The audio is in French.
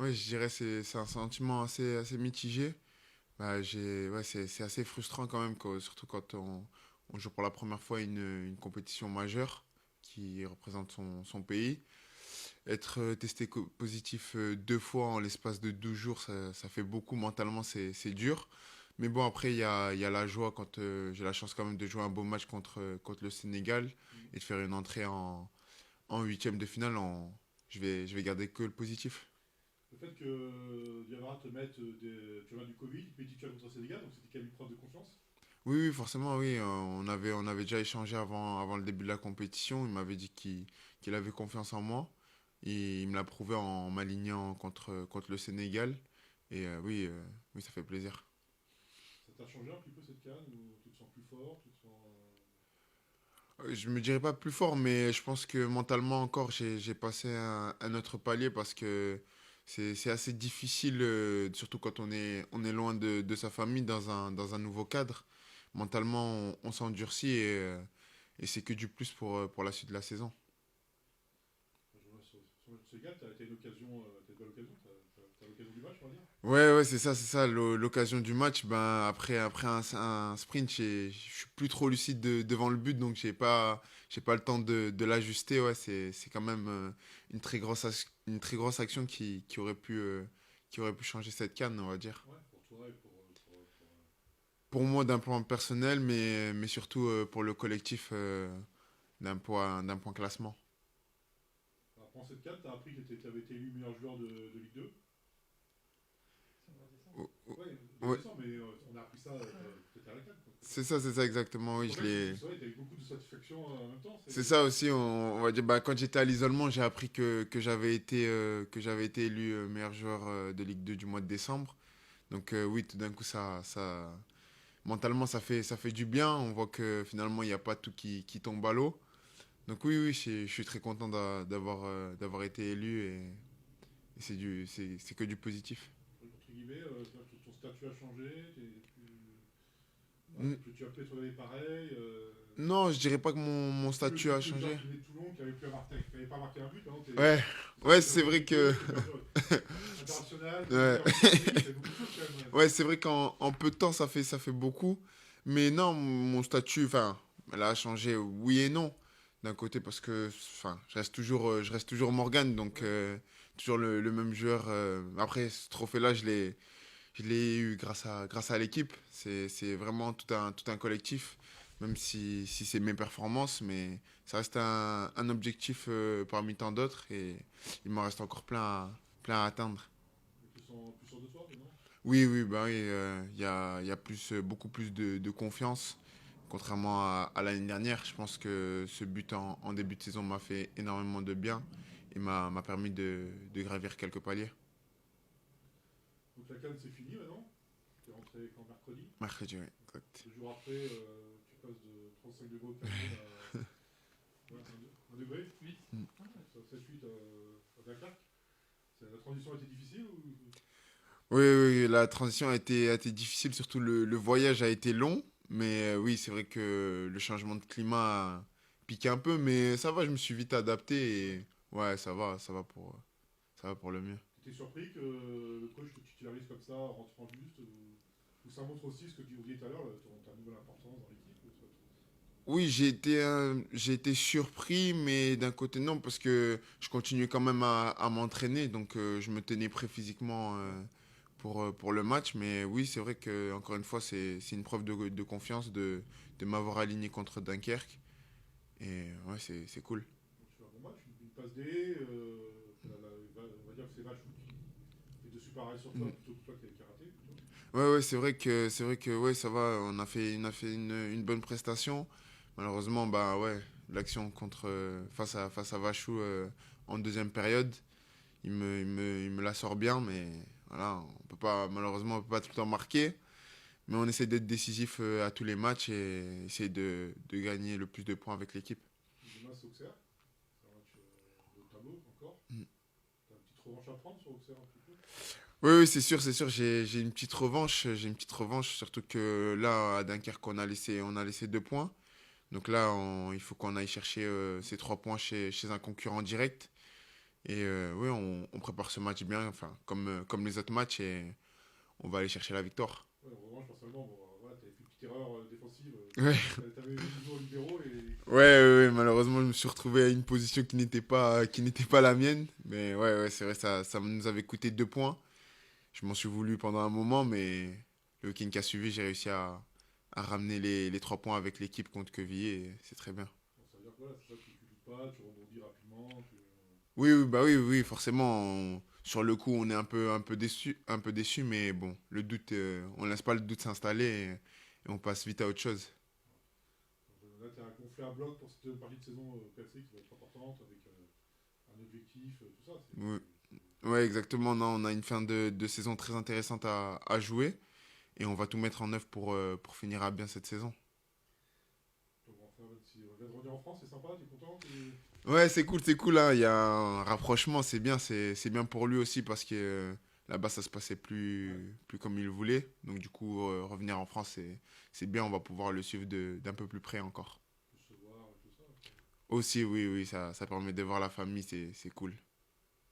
Ouais, je dirais c'est un sentiment assez mitigé. Bah, ouais, c'est assez frustrant quand même, surtout quand on joue pour la première fois une compétition majeure qui représente son pays. Être testé positif 2 fois en l'espace de 12 jours, ça fait beaucoup mentalement, c'est dur. Mais bon, après, il y a la joie quand j'ai la chance quand même de jouer un beau match contre le Sénégal Mm. et de faire une entrée en huitième de finale. Je vais garder que le positif. Le fait que Diawara te mette tu reviens du Covid, puis tu as contre le Sénégal, donc c'était quand même une preuve de confiance. Oui, oui, forcément, oui. On avait déjà échangé avant le début de la compétition. Il m'avait dit qu'il avait confiance en moi. Et il me l'a prouvé en m'alignant contre le Sénégal. Et oui, oui, ça fait plaisir. Ça t'a changé un petit peu cette canne ou tu te sens plus fort, tu te sens. Je me dirais pas plus fort, mais je pense que mentalement encore, j'ai passé un autre palier parce que c'est assez difficile, surtout quand on est loin de sa famille dans un nouveau cadre. Mentalement, on s'endurcit et c'est que du plus pour la suite de la saison. Je vois sur le Sénégal, t'as une occasion, t'as une belle occasion, t'as l'occasion du match, on va dire. Ouais, ouais, c'est ça, l'occasion du match. Ben, après un sprint, je suis plus trop lucide devant le but, donc j'ai pas le temps de l'ajuster. Ouais, c'est quand même une très grosse action qui aurait pu changer cette canne, on va dire. Ouais, pour toi et Pour moi, d'un point personnel, mais surtout pour le collectif d'un point classement. Après cette canne, t'as appris que t'avais été élu meilleur joueur de Ligue 2. Oh, oh, Ouais, de ouais, décembre, mais on a appris ça peut-être à la canne. c'est ça exactement, oui, Donc en je fait, l'ai. t'as eu beaucoup de satisfaction en même temps. C'est ça aussi, on va dire, bah, quand j'étais à l'isolement, j'ai appris que j'avais été élu meilleur joueur de Ligue 2 du mois de décembre. Donc oui, tout d'un coup, mentalement, ça fait du bien. On voit que finalement, il n'y a pas tout qui tombe à l'eau. Donc oui, oui, je suis très content d'avoir été élu et c'est que du positif. Entre guillemets, ton statut a changé, N- tu as peut-être regardé pareil. Non, je dirais pas que mon statut T'es a plus le joueur changé. qui venait de Toulon, qui avait pas marqué un but, maintenant Ouais, t'es ouais, meilleur joueur c'est de vrai Ligue que 2, t'es meilleur joueur international, t'es ouais. meilleur joueur de Paris, t'as beaucoup de choses quand même. Ouais, c'est vrai qu'en peu de temps, ça fait beaucoup. Mais non, mon statut, enfin, elle a changé, oui et non. D'un côté, parce que, enfin, je reste toujours Morgan, donc Ouais. toujours le même joueur. Après, ce trophée-là, je l'ai eu grâce à l'équipe. C'est vraiment tout un collectif, même si c'est mes performances, mais ça reste un objectif parmi tant d'autres et il m'en reste encore plein à atteindre. Mais tu sens plus sûr de toi maintenant. Oui, oui, bah oui, il y a beaucoup plus de confiance. Contrairement à l'année dernière, je pense que ce but en début de saison m'a fait énormément de bien et m'a permis de gravir quelques paliers. Donc la canne c'est fini maintenant. T'es rentré quand mercredi. Mercredi, oui, exact. 2 jours après, tu passes de 35 degrés au Cameroun à ouais, 1 degré, 8. Mm. 7-8 à Dunkerque. La transition a été difficile ou. Oui, oui, oui, la transition a été difficile, surtout le voyage a été long, mais oui, c'est vrai que le changement de climat a piqué un peu, mais ça va, je me suis vite adapté Ouais. et ouais, ça va pour le mieux. T'étais surpris que le coach te titularise comme ça, en rentrant juste ou ça montre aussi ce que tu disais tout à l'heure, ta nouvelle importance dans l'équipe Oui, j'ai été surpris, mais d'un côté non, parce que je continuais quand même à m'entraîner, donc je me tenais prêt physiquement Ouais. pour le match. Mais oui, c'est vrai que encore une fois, c'est une preuve de confiance de m'avoir aligné contre Dunkerque. Et ouais, c'est cool. Donc tu fais un bon match, une passe D, on va dire que c'est match qui est dessus pareil sur toi Mm. plutôt que toi qui a raté plutôt. Ouais, ouais, c'est vrai que ouais, ça va. On a fait une bonne prestation. Malheureusement, bah ouais, l'action face à Vachou en deuxième période. Il me la sort bien, mais voilà, on peut pas, malheureusement, on peut pas tout le temps marquer. Mais on essaie d'être décisif à tous les matchs et essayer de gagner le plus de points avec l'équipe. Demain c'est Auxerre, c'est un match de tableau encore. Mm. T'as une petite revanche à prendre sur Auxerre un petit peu. Oui, oui, c'est sûr, j'ai une petite revanche, surtout que là, à Dunkerque, on a laissé 2 points. Donc là, il faut qu'on aille chercher ces 3 points chez un concurrent direct. Et oui, on prépare ce match bien, enfin, comme les autres matchs, et on va aller chercher la victoire. Ouais, en revanche, personnellement, bon, voilà, t'avais fait une petite erreur défensive. Ouais, T'avais mis niveau libéraux et. ouais, malheureusement, je me suis retrouvé à une position qui n'était pas la mienne. Mais ouais, c'est vrai, ça nous avait coûté 2 points. Je m'en suis voulu pendant un moment, mais le week-end qui a suivi, j'ai réussi à ramener les 3 points avec l'équipe contre Quevilly, et c'est très bien. Bon, ça veut dire que voilà, c'est ça, tu doutes pas, tu rebondis rapidement. Oui, oui, bah oui, forcément. Sur le coup, on est un peu déçu, mais bon, le doute, on laisse pas le doute s'installer, et on passe vite à autre chose. Là, t'as gonflé un bloc pour cette deuxième partie de saison PLC qui va être importante avec un objectif, tout ça. Oui. Ouais, exactement. Non, on a une fin de saison très intéressante à jouer, et on va tout mettre en œuvre pour finir à bien cette saison. Donc, enfin, si on vient de revenir en France, c'est sympa, t'es content Ouais, c'est cool, hein. Il y a un rapprochement, c'est bien, c'est bien pour lui aussi parce que là-bas, ça se passait Ouais, plus comme il voulait. Donc, du coup, revenir en France, c'est bien, on va pouvoir le suivre d'un peu plus près encore. plus se voir et tout ça. Aussi, oui, ça permet de voir la famille, c'est cool.